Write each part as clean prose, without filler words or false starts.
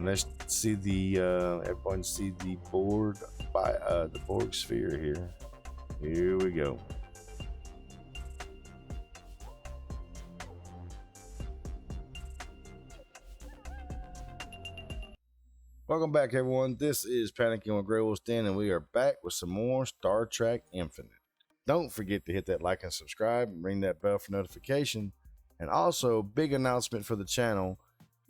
And let's see the everyone see the Borg the Borg sphere here. Here we go. Welcome back, everyone. This is Panicking with GreyWolfs, and we are back with some more Star Trek Infinite. Don't forget to hit that like and subscribe and ring that bell for notification. And also, big announcement for the channel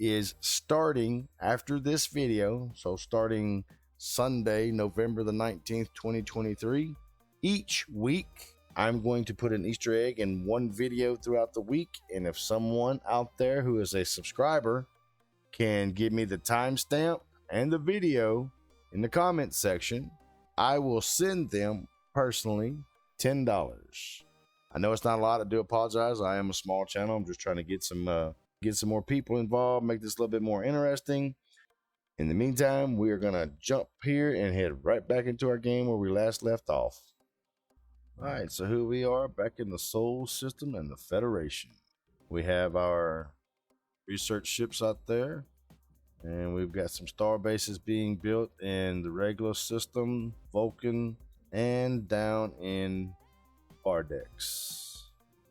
is starting after this video, so starting Sunday, November the 19th, 2023, each week I'm going to put an Easter egg in one video throughout the week. And if someone out there who is a subscriber can give me the timestamp and the video in the comment section, I will send them personally $10. I know it's not a lot. I do apologize. I am a small channel. I'm just trying to get some more people involved, make this a little bit more interesting. In the meantime, we are gonna jump here and head right back into our game where we last left off. All right, so here we are back in the Sol system and the Federation. We have our research ships out there. And we've got some star bases being built in the Regular system, Vulcan, and down in Bardex,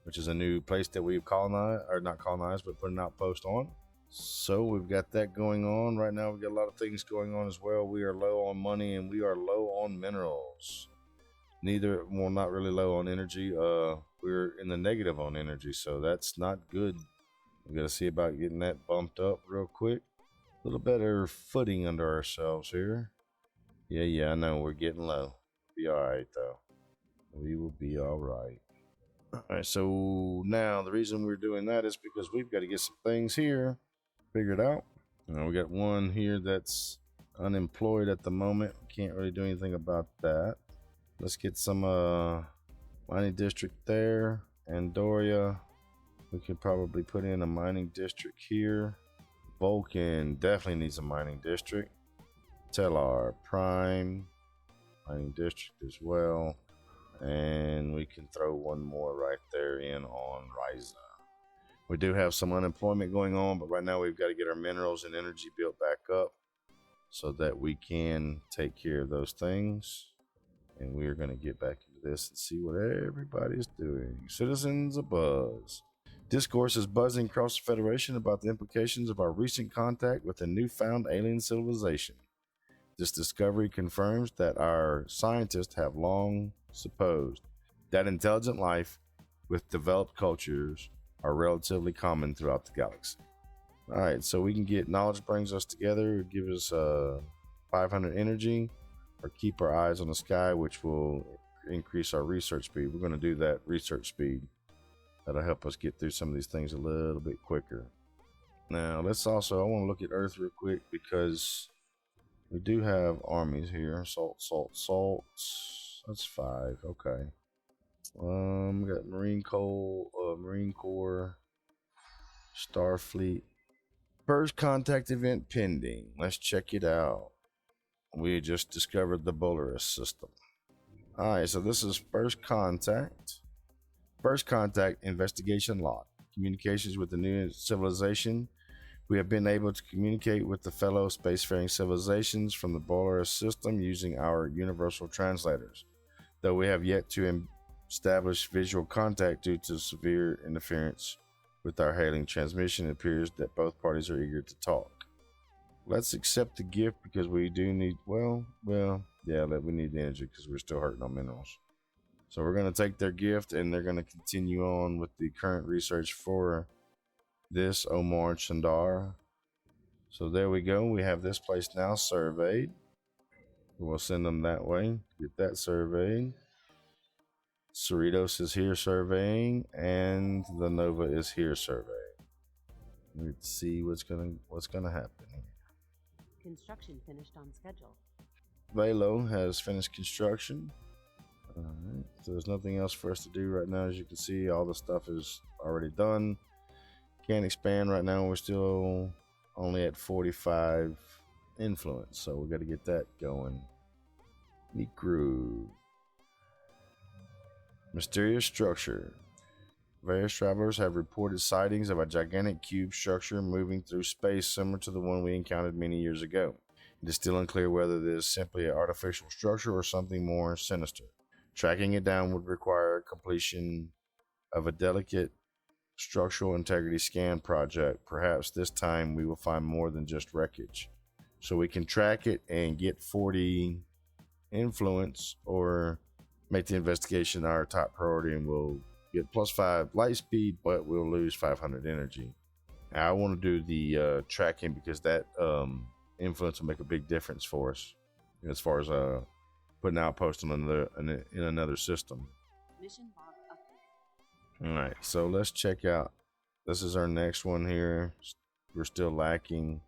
which is a new place that we've colonized, or not colonized, but put an outpost on. So we've got that going on. Right now we've got a lot of things going on as well. We are low on money and we are low on minerals. Well, not really low on energy. We're in the negative on energy, so that's not good. We got to see about getting that bumped up real quick. A little better footing under ourselves here. Yeah, I know we're getting low. Be all right though. We will be all right. All right, so now the reason we're doing that is because we've got to get some things here figured out. We got one here that's unemployed at the moment. Can't really do anything about that. Let's get some mining district there. Andoria. We could probably put in a mining district here. Vulcan definitely needs a mining district. Tellar Prime mining district as well. And we can throw one more right there in on Ryza. We do have some unemployment going on, but right now we've got to get our minerals and energy built back up so that we can take care of those things. And we're going to get back into this and see what everybody's doing. Citizens abuzz. Discourse is buzzing across the Federation about the implications of our recent contact with a newfound alien civilization. This discovery confirms that our scientists have long supposed that intelligent life with developed cultures are relatively common throughout the galaxy. All right, so we can get knowledge brings us together, give us 500 energy, or keep our eyes on the sky, which will increase our research speed. We're going to do that research speed. That'll help us get through some of these things a little bit quicker. Now, let's also, I want to look at Earth real quick because we do have armies here. Salt. That's 5. Okay. We got Marine Corps, Starfleet. First contact event pending. Let's check it out. We just discovered the Stellaris system. All right, so this is first contact. First contact investigation log. Communications with the new civilization. We have been able to communicate with the fellow spacefaring civilizations from the Stellaris system using our universal translators, though we have yet to establish visual contact due to severe interference with our hailing transmission. It appears that both parties are eager to talk. Let's accept the gift because we do need, we need the energy because we're still hurting on minerals. So we're going to take their gift and they're going to continue on with the current research for this Omar Chandar. So there we go. We have this place now surveyed. We'll send them that way. Get that surveyed. Cerritos is here surveying and the Nova is here surveying. Let's see what's gonna happen here. Construction finished on schedule. Velo has finished construction. Alright, so there's nothing else for us to do right now. As you can see, all the stuff is already done. Can't expand right now. We're still only at 45 influence, so we got to get that going. Necro. Mysterious structure. Various travelers have reported sightings of a gigantic cube structure moving through space similar to the one we encountered many years ago. It is still unclear whether this is simply an artificial structure or something more sinister. Tracking it down would require completion of a delicate structural integrity scan project. Perhaps this time we will find more than just wreckage. So we can track it and get 40 influence, or make the investigation our top priority and we'll get +5 light speed, but we'll lose 500 energy. Now, I want to do the tracking because that influence will make a big difference for us as far as putting outposts in another system. Mission log update. All right, so let's check out. This is our next one here. We're still lacking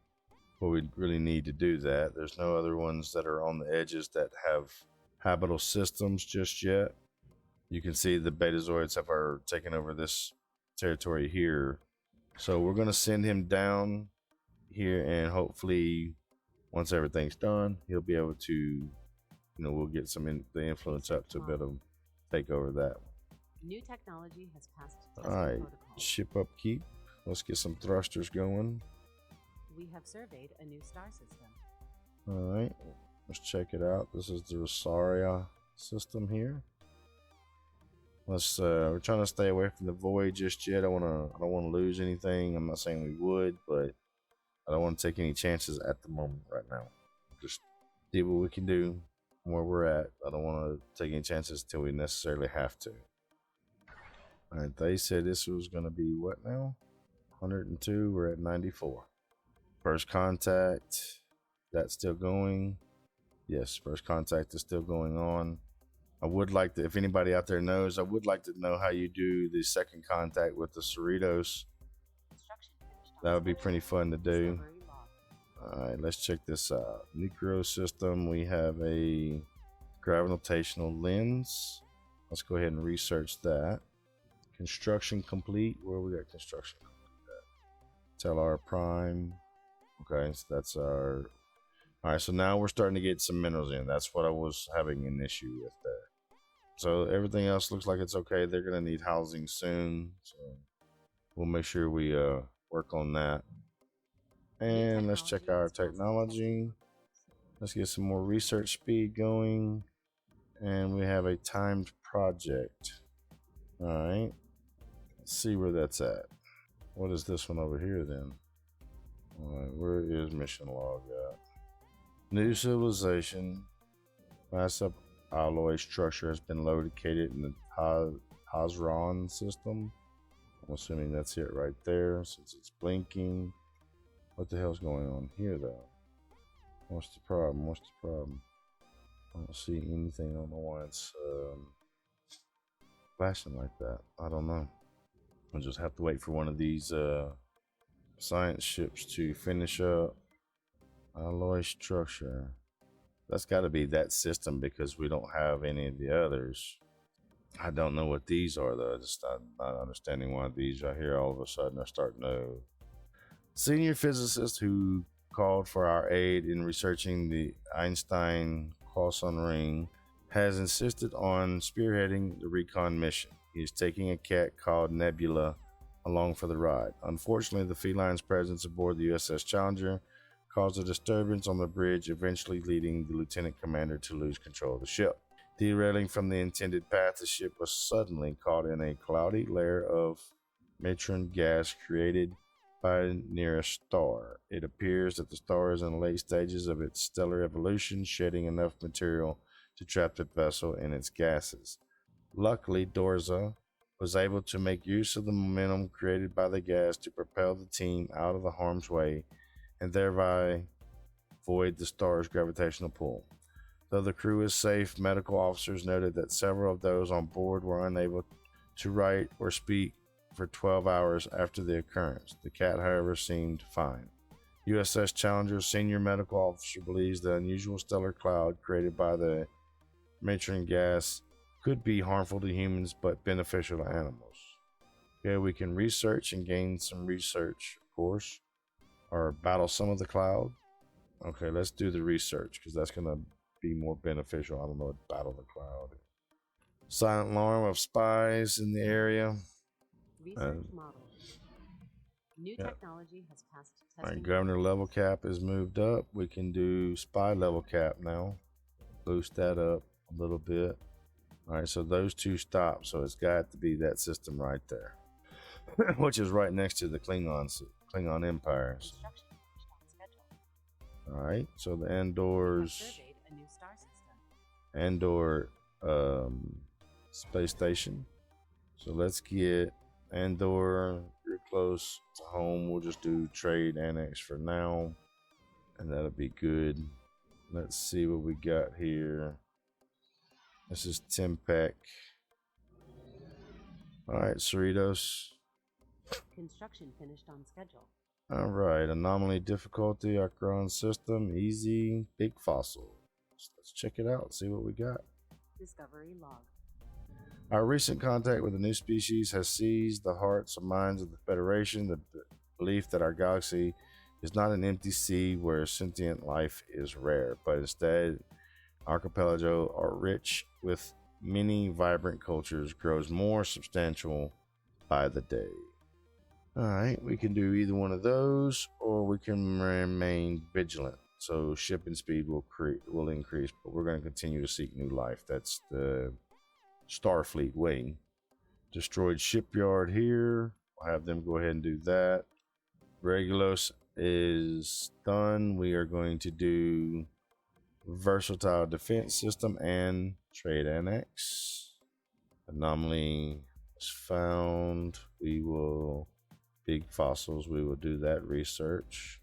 what we really need to do that. There's no other ones that are on the edges that have habitable systems just yet. You can see the Betazoids are taken over this territory here. So we're going to send him down here, and hopefully once everything's done, he'll be able to, we'll get the influence up to be able to take over that. New technology has passed All testing right, protocol. ship upkeep. Let's get some thrusters going. We have surveyed a new star system. All right, let's check it out. This is the Rosaria system here. We're trying to stay away from the void just yet. I don't want to lose anything. I'm not saying we would, but I don't want to take any chances at the moment right now. Just see what we can do from where we're at. I don't want to take any chances until we necessarily have to. All right, they said this was going to be what now? 102. We're at 94. First contact. That's still going. Yes, first contact is still going on. I would like to, if anybody out there knows, I would like to know how you do the second contact with the Cerritos. That would be pretty fun to do. All right, let's check this out. Necro system, we have a gravitational lens. Let's go ahead and research that. Construction complete. Where we got construction complete at? Tellar Prime. Okay, so that's our... All right, so now we're starting to get some minerals in. That's what I was having an issue with there. So everything else looks like it's okay. They're going to need housing soon. So we'll make sure we work on that. And let's check our technology. Let's get some more research speed going. And we have a timed project. All right. Let's see where that's at. What is this one over here then? All right, where is mission log at? New civilization. Massive alloy structure has been located in the Hazron system. I'm assuming that's it right there since it's blinking. What the hell's going on here though? What's the problem? I don't see anything. I don't know why it's flashing like that. I don't know. I'll just have to wait for one of these science ships to finish up. Alloy structure. That's got to be that system because we don't have any of the others. I don't know what these are though. Just not understanding why these right here all of a sudden are starting to. Senior physicist who called for our aid in researching the Einstein Quason ring has insisted on spearheading the recon mission. He is taking a cat called Nebula along for the ride. Unfortunately, the feline's presence aboard the USS Challenger caused a disturbance on the bridge, eventually leading the lieutenant commander to lose control of the ship. Derailing from the intended path, the ship was suddenly caught in a cloudy layer of methane gas created by near a star. It appears that the star is in the late stages of its stellar evolution, shedding enough material to trap the vessel in its gases. Luckily, Dorza was able to make use of the momentum created by the gas to propel the team out of the harm's way and thereby void the star's gravitational pull. Though the crew is safe, medical officers noted that several of those on board were unable to write or speak for 12 hours after the occurrence. The cat, however, seemed fine. USS Challenger's senior medical officer believes the unusual stellar cloud created by the methane gas could be harmful to humans but beneficial to animals. Okay, we can research and gain some research, of course, or battle some of the cloud. Okay, let's do the research because that's going to be more beneficial. I don't know what battle the cloud is. Silent alarm of spies in the area. Research model. New Yep. technology has passed All testing. right, governor level cap is moved up. We can do spy level cap now. Boost that up a little bit. All right, so those two stop. So it's got to be that system right there, which is right next to the Klingon empires. Construction finished on schedule. All right, so the We have Andor's surveyed a new star system. Andor space station. So let's get Andor. You're close to home. We'll just do trade annex for now, and that'll be good. Let's see what we got here. This is Timpec. All right, Cerritos. Construction finished on schedule. All right, anomaly difficulty, Akron system, easy, big fossil. Let's check it out, see what we got. Discovery log. Our recent contact with a new species has seized the hearts and minds of the Federation. The belief that our galaxy is not an empty sea where sentient life is rare, but instead archipelago are rich with many vibrant cultures grows more substantial by the day. All right, we can do either one of those, or we can remain vigilant. So shipping speed will increase, but we're going to continue to seek new life. That's the Starfleet way. Destroyed shipyard here. We'll have them go ahead and do that. Regulos is done. We are going to do versatile defense system and trade annex. Anomaly is found. We will big fossils. We will do that research.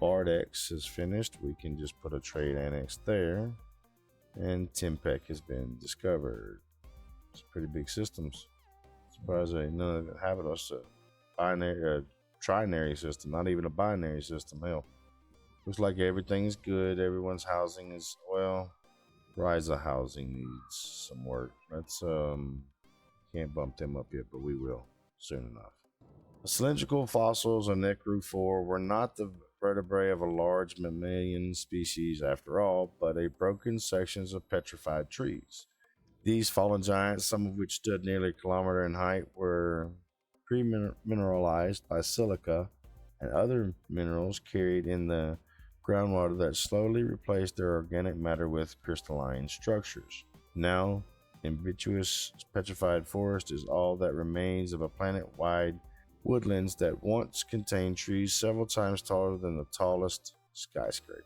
Bardex is finished. We can just put a trade annex there. And Timpec has been discovered. It's pretty big systems. Surprised that none of it have us a binary, trinary system, not even a binary system. Hell, looks like everything's good. Everyone's housing is well. Ryza housing needs some work. Let's can't bump them up yet, but we will soon enough. The cylindrical fossils of Necro 4 were not the vertebrae of a large mammalian species after all, but a broken sections of petrified trees. These fallen giants, some of which stood nearly a kilometer in height, were pre-mineralized by silica and other minerals carried in the groundwater that slowly replaced their organic matter with crystalline structures. Now, ubiquitous petrified forest is all that remains of a planet-wide woodlands that once contained trees several times taller than the tallest skyscrapers.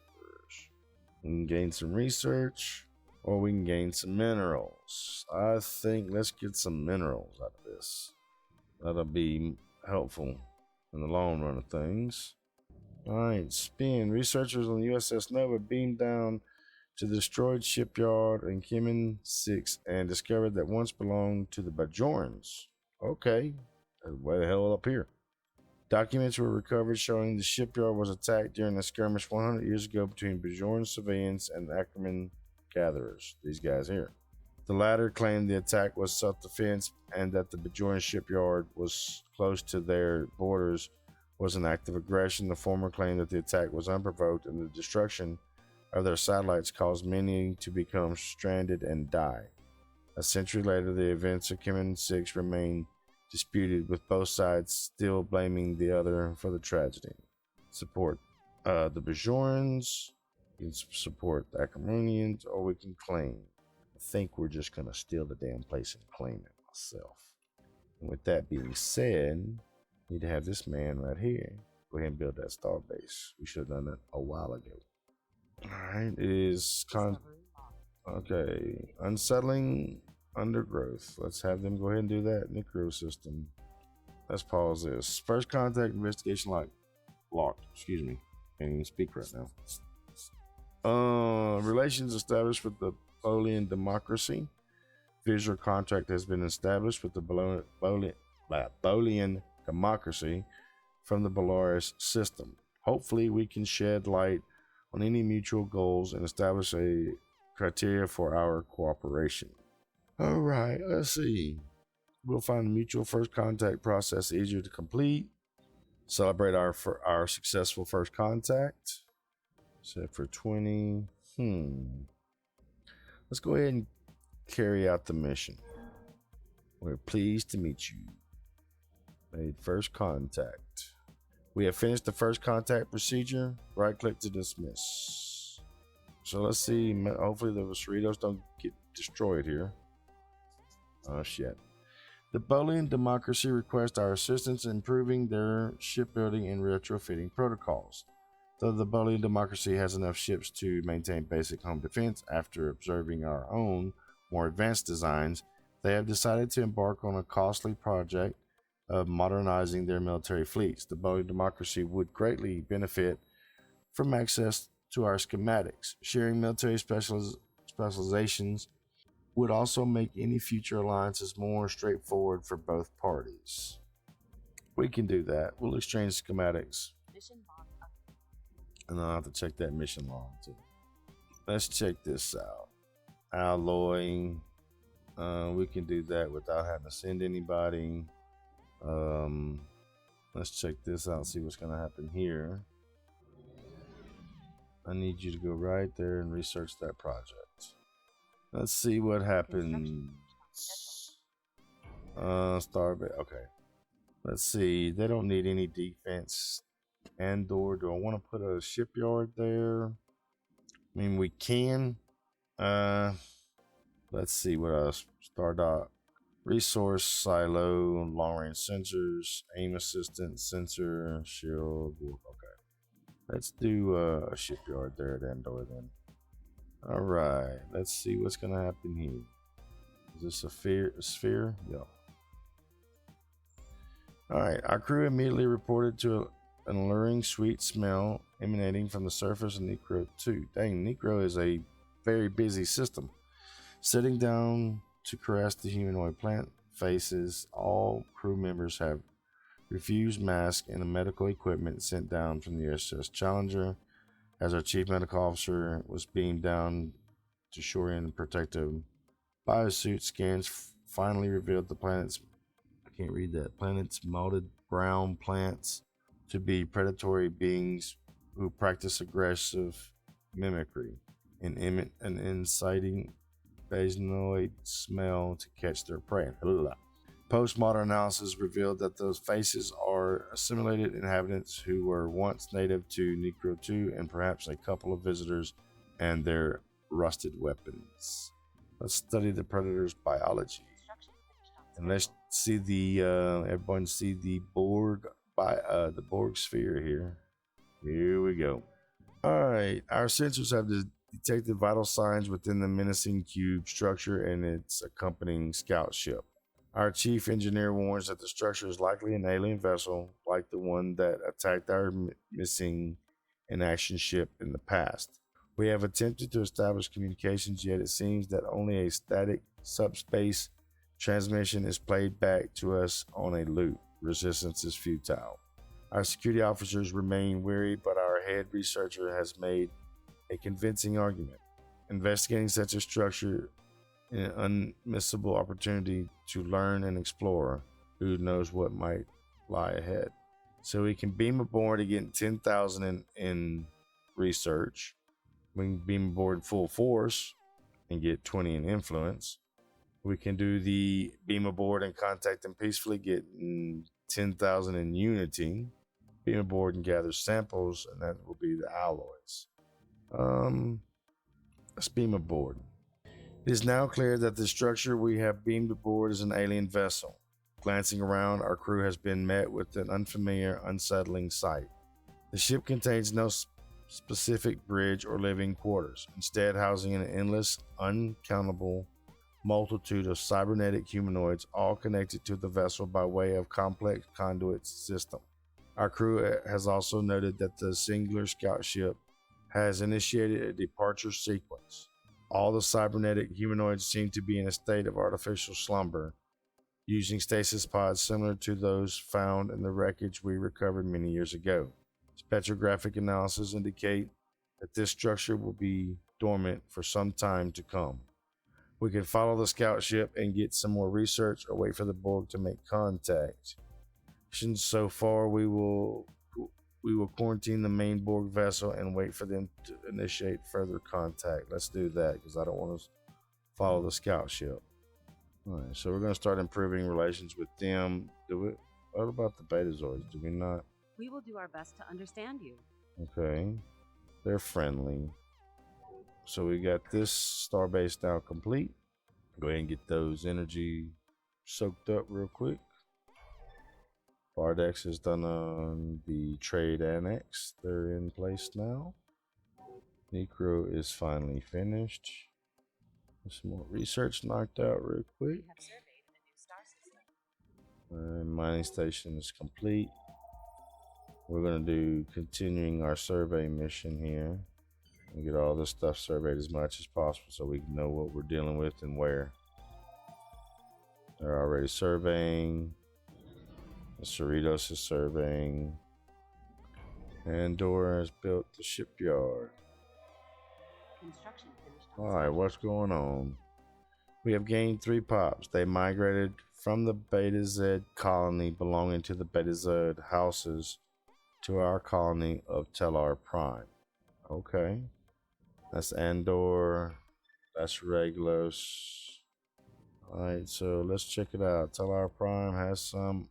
We can gain some research, or we can gain some minerals. I think let's get some minerals out of this. That'll be helpful in the long run of things. Alright, spin. Researchers on the USS Nova beamed down to the destroyed shipyard in Kim6 and discovered that once belonged to the Bajorans. Okay, way the hell up here. Documents were recovered showing the shipyard was attacked during a skirmish 100 years ago between Bajoran civilians and Ackerman gatherers, these guys here. The latter claimed the attack was self-defense and that the Bajoran shipyard was close to their borders was an act of aggression. The former claimed that the attack was unprovoked and the destruction of their satellites caused many to become stranded and die. A century later, the events of Kim6 remained disputed, with both sides still blaming the other for the tragedy. Support the Bajorans, we can support the Ackermanians, or we can claim. I think we're just going to steal the damn place and claim it myself. And with that being said, need to have this man right here go ahead and build that star base. We should have done it a while ago. Alright, it is okay. Unsettling undergrowth. Let's have them go ahead and do that. Necro system. Let's pause this. First contact investigation locked. Excuse me. Can't even speak right now. Relations established with the Bolian democracy. Visual contract has been established with the Bolian democracy from the Belarus system. Hopefully we can shed light on any mutual goals and establish a criteria for our cooperation. All right, let's see. We'll find the mutual first contact process easier to complete. Celebrate our successful first contact. Set for 20. Let's go ahead and carry out the mission. We're pleased to meet you. Made first contact. We have finished the first contact procedure. Right click to dismiss. So let's see. Hopefully the Cerritos don't get destroyed here. Oh shit. The Bolian Democracy requests our assistance in improving their shipbuilding and retrofitting protocols. Though the Bolian Democracy has enough ships to maintain basic home defense, after observing our own more advanced designs, they have decided to embark on a costly project of modernizing their military fleets. The Bolian Democracy would greatly benefit from access to our schematics. Sharing military specializations would also make any future alliances more straightforward for both parties. We can do that. We'll exchange schematics. Mission log update. And I'll have to check that mission log too. Let's check this out. Alloying. We can do that without having to send anybody. Let's check this out and see what's going to happen here. I need you to go right there and research that project. Let's see what happens. Starbase. Okay. Let's see. They don't need any defense. Andor. Do I want to put a shipyard there? I mean, we can. Let's see what else. Stardock. Resource silo. Long range sensors. Aim assistant sensor. Shield. Okay. Let's do a shipyard there at Andor then. All right, let's see what's going to happen here. Is this a sphere? Yeah. All right, our crew immediately reported to an alluring sweet smell emanating from the surface of Necro 2. Dang, Necro is a very busy system. Sitting down to caress the humanoid plant faces, all crew members have refused masks and the medical equipment sent down from the USS Challenger. As our chief medical officer was beamed down to shore in protective biosuit, scans finally revealed the planet's, I can't read that, planet's malted brown plants to be predatory beings who practice aggressive mimicry and emit an inciting basinoid smell to catch their prey. Postmodern analysis revealed that those faces are assimilated inhabitants who were once native to Necro 2 and perhaps a couple of visitors and their rusted weapons. Let's study the predator's biology. And let's see the everyone see the Borg sphere here. Here we go. All right, our sensors have detected vital signs within the menacing cube structure and its accompanying scout ship. Our chief engineer warns that the structure is likely an alien vessel, like the one that attacked our missing in action ship in the past. We have attempted to establish communications, yet it seems that only a static subspace transmission is played back to us on a loop. Resistance is futile. Our security officers remain wary, but our head researcher has made a convincing argument. Investigating such a structure is an unmissable opportunity to learn and explore. Who knows what might lie ahead. So we can beam aboard and get 10,000 in research. We can beam aboard full force and get 20 in influence. We can do the beam aboard and contact them peacefully, get 10,000 in unity. Beam aboard and gather samples, and that will be the alloys. Let's beam aboard. It is now clear that the structure we have beamed aboard is an alien vessel. Glancing around, our crew has been met with an unfamiliar, unsettling sight. The ship contains no specific bridge or living quarters, instead housing an endless, uncountable multitude of cybernetic humanoids, all connected to the vessel by way of complex conduit system. Our crew has also noted that the singular scout ship has initiated a departure sequence. All the cybernetic humanoids seem to be in a state of artificial slumber, using stasis pods similar to those found in the wreckage we recovered many years ago. Spectrographic analysis indicate that this structure will be dormant for some time to come. We can follow the scout ship and get some more research, or wait for the Borg to make contact. So far, we will quarantine the main Borg vessel and wait for them to initiate further contact. Let's do that, because I don't want to follow the scout ship. All right, so we're going to start improving relations with them. Do it. What about the Betazoids? Do we not? We will do our best to understand you. Okay. They're friendly. So we got this starbase now complete. Go ahead and get those energy soaked up real quick. Bardex is done on the trade annex. They're in place now. Necro is finally finished. Some more research knocked out real quick. We have surveyed a new star system. Mining station is complete. We're going to do continuing our survey mission here and get all this stuff surveyed as much as possible so we can know what we're dealing with and where. They're already surveying. The Cerritos is surveying. Andor has built the shipyard. Construction finished. Alright, what's going on? We have gained 3 pops. They migrated from the Beta Z colony belonging to the Beta Z houses to our colony of Tellar Prime. Okay. That's Andor. That's Regulos. Alright, so let's check it out. Tellar Prime has some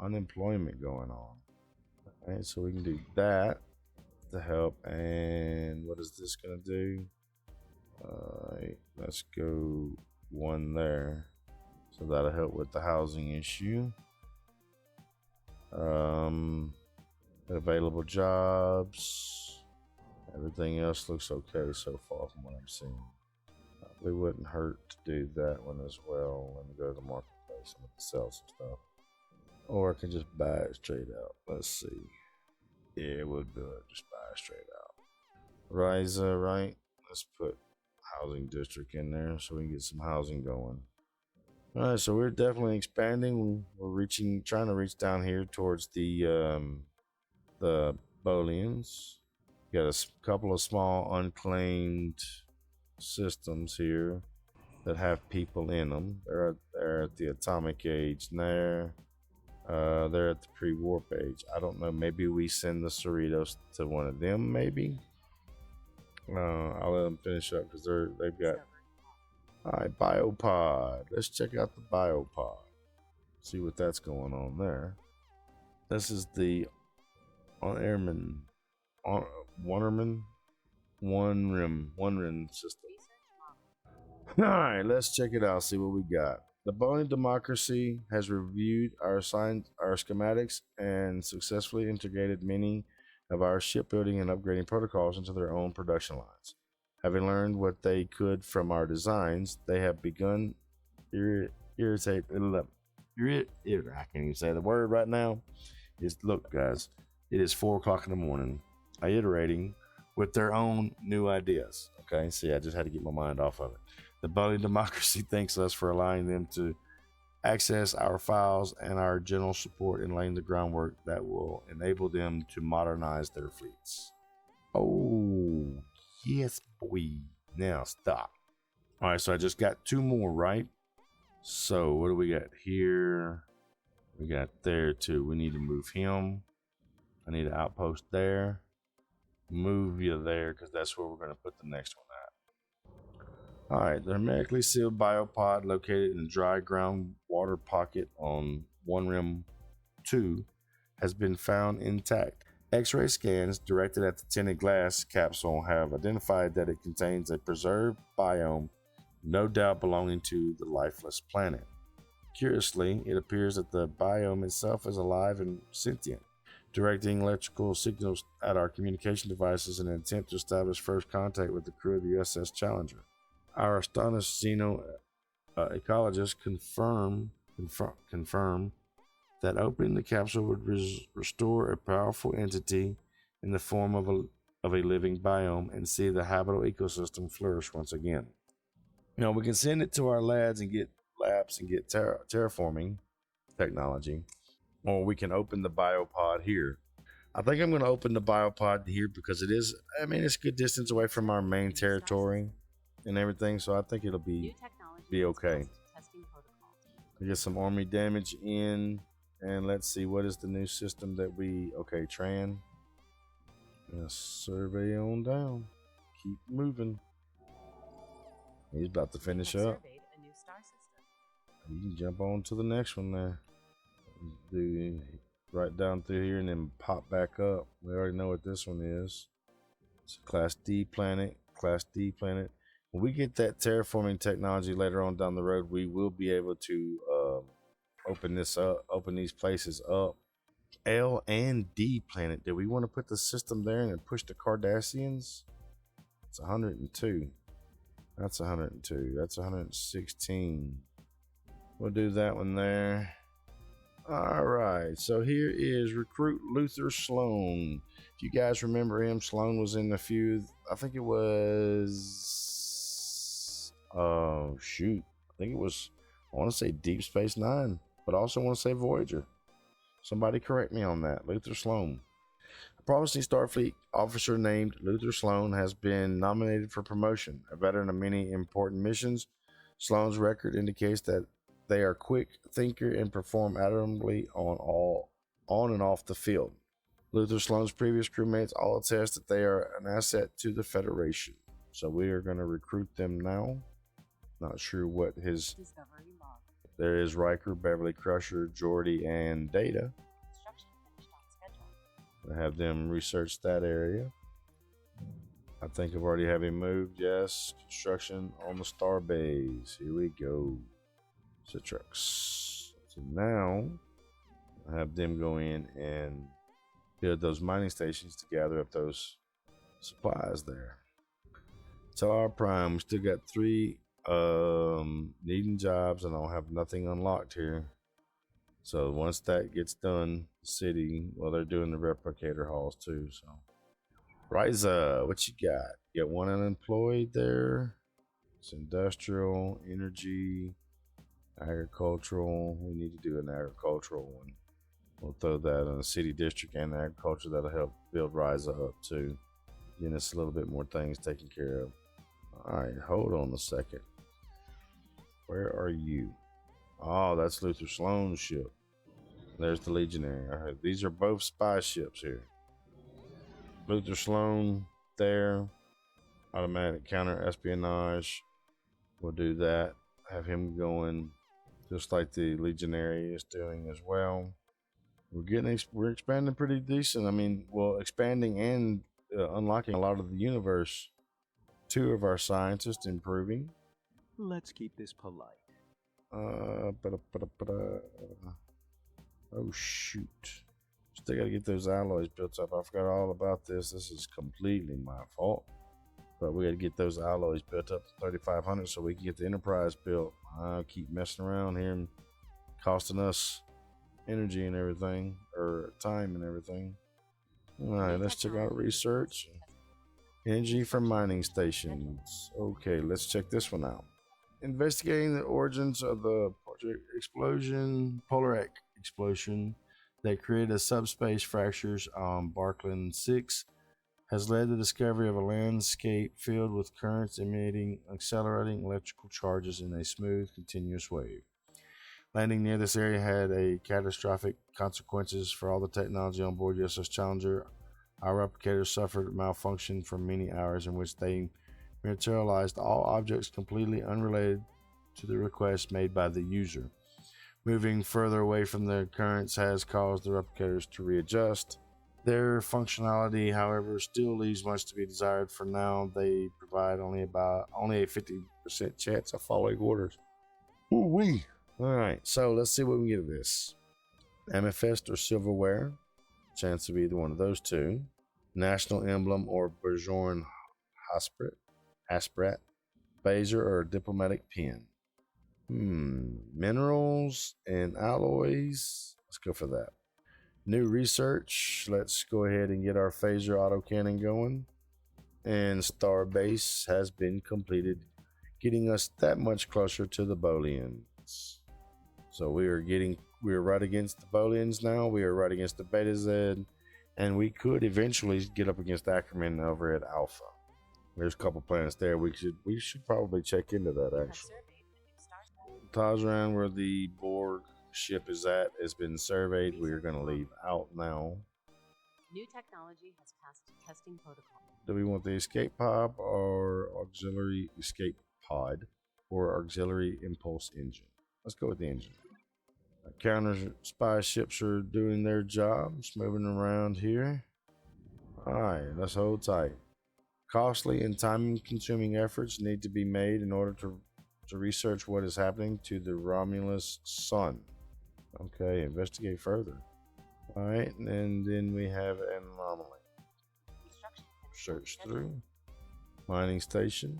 unemployment going on. Alright, so we can do that to help. And what is this gonna do? Alright, let's go 1 there. So that'll help with the housing issue. Available jobs. Everything else looks okay so far from what I'm seeing. Probably wouldn't hurt to do that one as well. Let me go to the marketplace and sell some stuff. Or I can just buy it straight out. Let's see. Yeah, we'll do it. Just buy it straight out. Riza, right? Let's put housing district in there so we can get some housing going. Alright, so we're definitely expanding. We're trying to reach down here towards the Bolians. Got a couple of small unclaimed systems here that have people in them. They're at the atomic age there. They're at the pre-warp age. I don't know. Maybe we send the Cerritos to one of them. Maybe. I'll let them finish up because they've got. All right, Biopod. Let's check out the Biopod. See what that's going on there. This is the One rim system. All right, let's check it out. See what we got. The Boeing Democracy has reviewed our schematics and successfully integrated many of our shipbuilding and upgrading protocols into their own production lines. Having learned what they could from our designs, they have begun I can't even say the word right now. Look, guys, it is 4 o'clock in the morning. Iterating with their own new ideas. Okay, see, I just had to get my mind off of it. The Boeing Democracy thanks us for allowing them to access our files and our general support in laying the groundwork that will enable them to modernize their fleets. Oh, yes, boy. Now stop. All right, so I just got 2 more, right? So what do we got here? We got there too. We need to move him. I need an outpost there. Move you there because that's where we're going to put the next one at. All right, the hermetically sealed biopod located in the dry groundwater pocket on One Rim 2 has been found intact. X-ray scans directed at the tinted glass capsule have identified that it contains a preserved biome, no doubt belonging to the lifeless planet. Curiously, it appears that the biome itself is alive and sentient, directing electrical signals at our communication devices in an attempt to establish first contact with the crew of the USS Challenger. Our astonished ecologists confirm that opening the capsule would restore a powerful entity in the form of a living biome and see the habitable ecosystem flourish once again. You know, we can send it to our labs and get terraforming technology, or we can open the biopod here. I think I'm going to open the biopod here because it's a good distance away from our main territory and everything, so I think it'll be okay. We get some army damage in, and let's see, what is the new system that Tran. Survey on down. Keep moving. He's about to finish up. You can jump on to the next one there. Do right down through here and then pop back up. We already know what this one is. It's a Class D planet. Class D planet. When we get that terraforming technology later on down the road, we will be able to open this up, open these places up. L and D planet. Do we want to put the system there and then push the Cardassians? It's 102. That's 102. That's 116. We'll do that one there. All right. So here is recruit Luther Sloan. If you guys remember him, Sloan was in a few. I think it was. Oh shoot! I think it was. I want to say Deep Space Nine, but I also want to say Voyager. Somebody correct me on that. Luther Sloan. A promising Starfleet officer named Luther Sloan has been nominated for promotion. A veteran of many important missions, Sloan's record indicates that they are quick thinker and perform admirably on and off the field. Luther Sloan's previous crewmates all attest that they are an asset to the Federation. So we are going to recruit them now. Not sure what his... Discovery log. There is Riker, Beverly Crusher, Geordi, and Data. Construction finished on schedule. We'll have them research that area. I think I've already have him moved. Yes. Construction on the star base. Here we go. Citrix. So now I have them go in and build those mining stations to gather up those supplies there. So our prime, we still got 3 needing jobs, and I'll have nothing unlocked here. So once that gets done, city, well, they're doing the replicator halls too. So Riza, what you got? You got 1 unemployed there. It's industrial, energy, agricultural. We need to do an agricultural one. We'll throw that in the city district and agriculture. That'll help build Riza up too. Getting us a little bit more things taken care of. All right, hold on a second. Where are you? Oh, that's Luther Sloan's ship. There's the Legionary. All right, these are both spy ships here. Luther Sloan there. Automatic counter espionage. We'll do that. Have him going just like the Legionary is doing as well. We're expanding pretty decent. I mean, well, expanding and unlocking a lot of the universe. 2 of our scientists improving. Let's keep this polite. Oh shoot. Still gotta get those alloys built up. I forgot all about this. This is completely my fault. But we gotta get those alloys built up to 3,500 so we can get the Enterprise built. I'll keep messing around here and costing us energy and everything, or time and everything. Alright, let's check out research. Energy from mining stations. Okay, let's check this one out. Investigating the origins of the polar explosion that created a subspace fractures on Barkland 6 has led to the discovery of a landscape filled with currents emitting accelerating electrical charges in a smooth, continuous wave. Landing near this area had a catastrophic consequences for all the technology on board USS Challenger. Our replicators suffered malfunction for many hours in which they materialized all objects completely unrelated to the request made by the user. Moving further away from the currents has caused the replicators to readjust. Their functionality, however, still leaves much to be desired. For now, they provide only a 50% chance of following orders. Ooh-wee. All right, so let's see what we can get of this. Amethyst or silverware. Chance to be either one of those 2. National emblem or Bajorn Asprat. Phaser or diplomatic pin. Minerals and alloys. Let's go for that. New research. Let's go ahead and get our phaser autocannon going. And Starbase has been completed, getting us that much closer to the Bolians. So we are right against the Bolians now. We are right against the Beta Z, and we could eventually get up against Ackerman over at Alpha. There's a couple planets there. We should probably check into that actually. Tajran, where the Borg ship is at, has been surveyed. We are going to leave out now. New technology has passed testing protocol. Do we want the escape pod or auxiliary escape pod or auxiliary impulse engine? Let's go with the engine. Counter spy ships are doing their jobs, moving around here. Alright, let's hold tight. Costly and time-consuming efforts need to be made in order to research what is happening to the Romulus sun. Okay, investigate further. Alright, and then we have an anomaly. Search through. Mining station.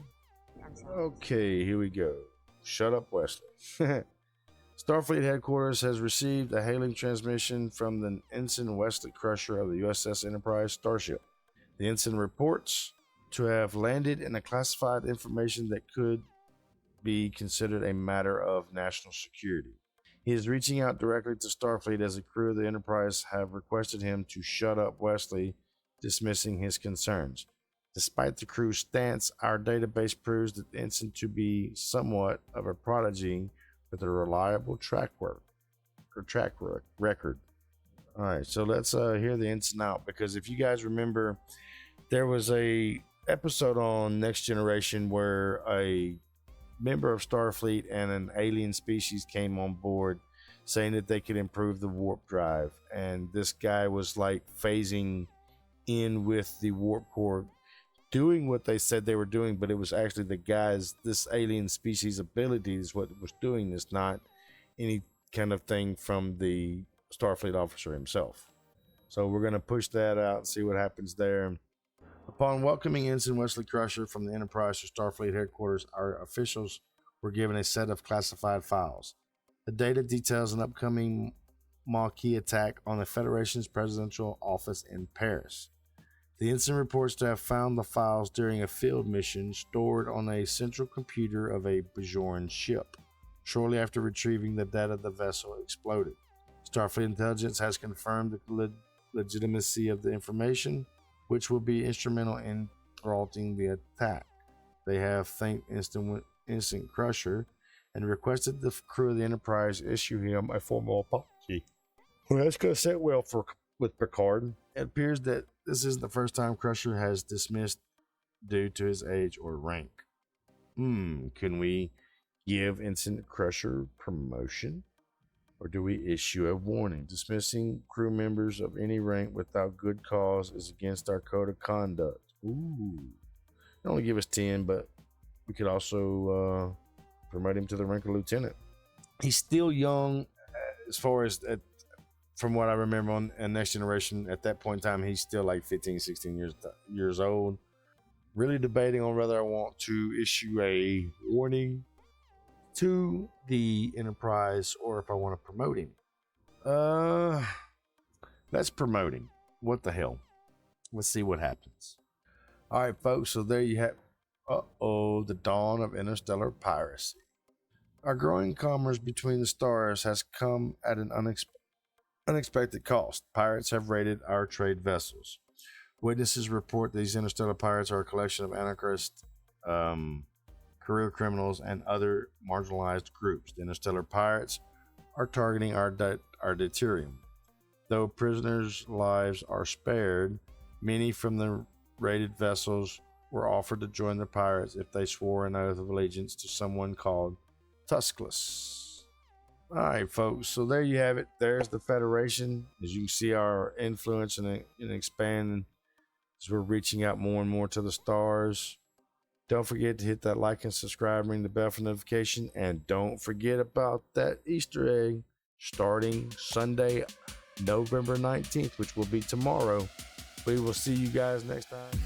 Okay, here we go. Shut up, Wesley. Starfleet Headquarters has received a hailing transmission from the Ensign Wesley Crusher of the USS Enterprise starship. The ensign reports to have landed in a classified information that could be considered a matter of national security. He is reaching out directly to Starfleet as the crew of the Enterprise have requested him to shut up Wesley, dismissing his concerns. Despite the crew's stance, our database proves the ensign to be somewhat of a prodigy with a reliable track record. All right, so let's hear the ensign out, because if you guys remember, there was a episode on Next Generation where a member of Starfleet and an alien species came on board saying that they could improve the warp drive, and this guy was like phasing in with the warp core, doing what they said they were doing, but it was actually this alien species abilities what was doing this, not any kind of thing from the Starfleet officer himself. So we're going to push that out and see what happens there. Upon welcoming Ensign Wesley Crusher from the Enterprise to Starfleet Headquarters, our officials were given a set of classified files. The data details an upcoming Maquis attack on the Federation's presidential office in Paris. The ensign reports to have found the files during a field mission stored on a central computer of a Bajoran ship. Shortly after retrieving the data, the vessel exploded. Starfleet Intelligence has confirmed the legitimacy of the information, which will be instrumental in thwarting the attack. They have thanked Instant Crusher and requested the crew of the Enterprise issue him a formal apology. Well, that's going to set well with Picard. It appears that this isn't the first time Crusher has dismissed due to his age or rank. Can we give Instant Crusher promotion? Or do we issue a warning? Dismissing crew members of any rank without good cause is against our code of conduct. Ooh. They only give us 10, but we could also promote him to the rank of lieutenant. He's still young as far as, from what I remember on Next Generation, at that point in time, he's still like 15, 16 years old. Really debating on whether I want to issue a warning to the Enterprise or if I want to promote him. That's promoting. What the hell? Let's see what happens. All right, folks. So there you have. The dawn of interstellar piracy. Our growing commerce between the stars has come at an unexpected cost. Pirates have raided our trade vessels. Witnesses report these interstellar pirates are a collection of anarchists, career criminals, and other marginalized groups. The interstellar pirates are targeting our deuterium. Though prisoners' lives are spared, many from the raided vessels were offered to join the pirates if they swore an oath of allegiance to someone called Tuskless. All right, folks. So there you have it. There's the Federation. As you can see, our influence and expanding as we're reaching out more and more to the stars. Don't forget to hit that like and subscribe, ring the bell for notification, and don't forget about that Easter egg starting Sunday, November 19th, which will be tomorrow. We will see you guys next time.